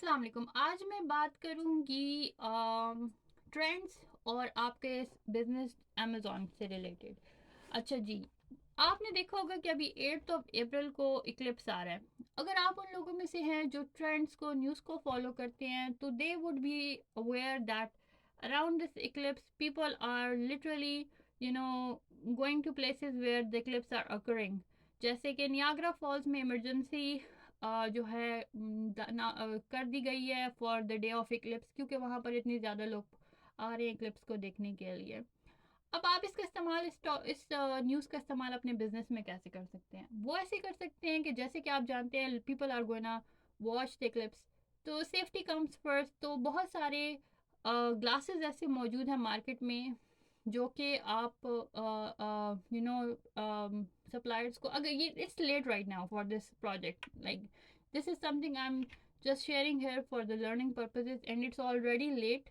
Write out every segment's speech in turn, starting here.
अस्सलाम वालेकुम। आज मैं बात करूंगी ट्रेंड्स और आपके बिजनेस अमेजोन से रिलेटेड। अच्छा जी, आपने देखा होगा कि अभी 8 अप्रैल को इक्लिप्स आ रहा है। अगर आप उन लोगों में से हैं जो ट्रेंड्स को न्यूज़ को फॉलो करते हैं तो they would be aware that around this eclipse people are literally you know going to places where the eclipse are occurring. जैसे कि नियाग्रा फॉल्स में इमरजेंसी जो है कर दी गई है for the day of Eclipse, क्योंकि वहाँ पर इतने ज़्यादा लोग आ रहे हैं इक्लिप्स को देखने के लिए। अब आप इसका इस्तेमाल इस न्यूज़ का इस्तेमाल अपने बिजनेस में कैसे कर सकते हैं? वो ऐसे कर सकते हैं कि जैसे कि आप जानते हैं people are gonna watch the eclipse, तो सेफ्टी कम्स फर्स्ट। तो बहुत सारे ग्लासेस ऐसे मौजूद हैं मार्केट में जो कि आप यू नो सप्लायर्स को, अगर ये it's late right now for this project, like this is something I am just sharing here for the learning purposes and it's already late.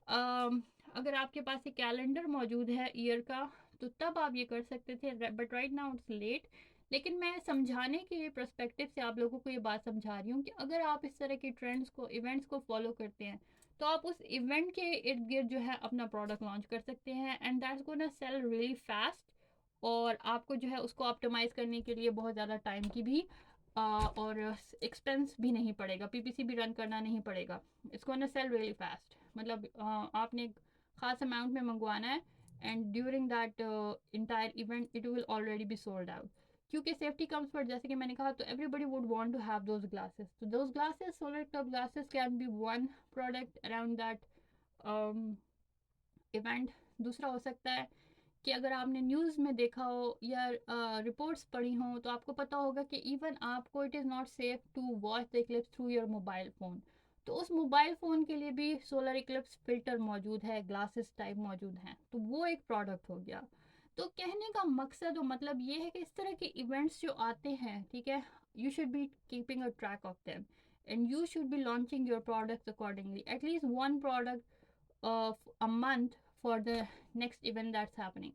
अगर आपके पास एक कैलेंडर मौजूद है ईयर का तो तब आप ये कर सकते थे, but right now it's late. लेकिन मैं समझाने के पर्सपेक्टिव से आप लोगों को ये बात समझा रही हूँ कि अगर आप इस तरह के ट्रेंड्स को, इवेंट्स को फॉलो करते हैं तो आप उस इवेंट के इर्द गिर्द जो है अपना प्रोडक्ट लॉन्च कर सकते हैं and that's gonna sell really fast. और आपको जो है उसको ऑप्टिमाइज करने के लिए बहुत ज़्यादा टाइम की भी और एक्सपेंस भी नहीं पड़ेगा, पीपीसी भी रन करना नहीं पड़ेगा। It's gonna sell really fast. मतलब आपने एक ख़ास अमाउंट में मंगवाना है and during that entire event it will already be sold out. क्योंकि सेफ्टी कम्स फर्स्ट, जैसे कि मैंने कहा, तो everybody would want to have those glasses. तो those glasses, solar club glasses, can be one product around that event. दूसरा हो सकता है कि अगर आपने न्यूज़ में देखा हो या रिपोर्ट्स पढ़ी हो तो आपको पता होगा कि इवन आपको it is not safe to watch the eclipse through your mobile phone. तो उस मोबाइल फ़ोन के लिए भी सोलर इक्लिप्स फ़िल्टर मौजूद है, ग्लासेस टाइप मौजूद हैं, तो वो एक प्रोडक्ट हो गया। तो कहने का मकसद और मतलब ये है कि इस तरह के इवेंट्स जो आते हैं, ठीक है, you should be keeping a track of them and you should be launching your products accordingly, at least one product of a month for the next event that's happening.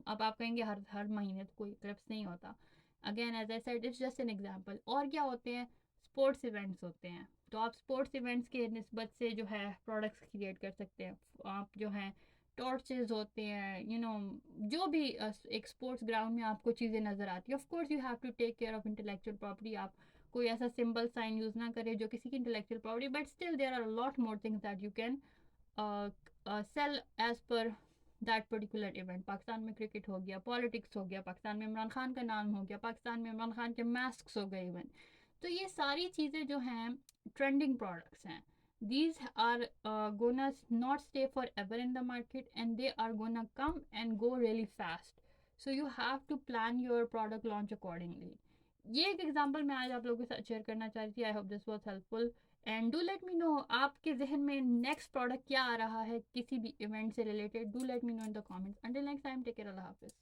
अब आप कहेंगे हर हर महीने तो कोई क्लिप्स नहीं होता। Again as I said it's just an example. और क्या होते हैं, स्पोर्ट्स इवेंट्स होते हैं, तो आप स्पोर्ट्स इवेंट्स के निस्बत से जो है प्रोडक्ट्स क्रिएट कर सकते हैं। आप जो हैं टॉर्चेज होते हैं, यू नो, जो भी एक स्पोर्ट्स ग्राउंड में आपको चीज़ें नज़र आती है। Of course you have to take care of intellectual property. आप कोई ऐसा सिंबल साइन यूज़ ना करें जो किसी की intellectual property, but still there are lot more things that you can sell as per that particular event. Pakistan में cricket हो गया, पॉलिटिक्स हो गया, पाकिस्तान में इमरान खान का नाम हो गया, पाकिस्तान में इमरान खान के मास्क हो गए इवन। तो ये सारी चीज़ें जो हैं ट्रेंडिंग प्रोडक्ट्स हैं। These are gonna not stay forever in the market and they are gonna come and go really fast. So you have to plan your product launch accordingly. ये एक एग्जांपल मैं आज आप लोगों के साथ शेयर करना चाह रही थी। I hope this was helpful and do let me no आपके जहन में नेक्स्ट प्रोडक्ट क्या आ रहा है किसी भी इवेंट से रिलेटेड। Do let me know in the comments. Until next time, take care, अल्लाह हाफिज़।